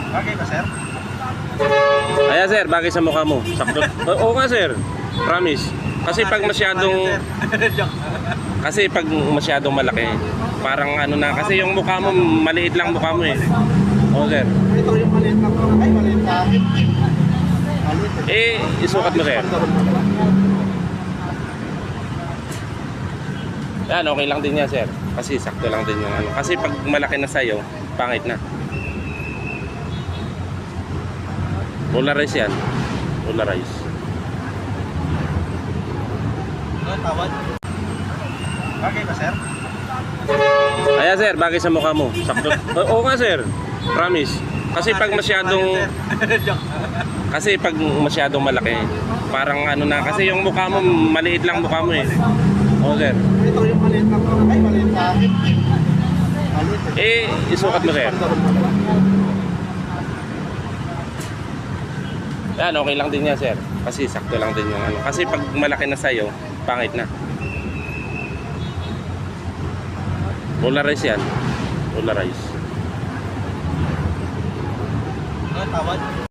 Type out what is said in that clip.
Bagay ba, sir? Ayan sir, bagay sa mukha mo. Sakto. Oo nga sir. Promise. Kasi pag masyadong malaki, parang ano na, kasi yung mukha mo maliit lang mukha mo eh. Oo sir. Ito yung maliit na po. Ay, maliit na. Maliit. Isukat mo sir. Yan, okay lang din yan sir. Kasi sakto lang din yung ano. Kasi pag malaki na sa'yo, pangit na. Polarize yan. Polarize. Ano tawad? Bagay ba, sir? Ayan sir, bagay sa mukha mo. Sakto. Oo nga sir. Promise. Kasi pag masyadong malaki, parang ano na, kasi yung mukha mo maliit lang mukha mo eh. Oo sir. Ito yung maliit na po. Ay, maliit na. Maliit. Isukat mo sir. Yan, okay lang din yan sir. Kasi sakto lang din yung ano. Kasi pag malaki na sa'yo, pangit na. Polarize yan. Polarize. Ano tawad?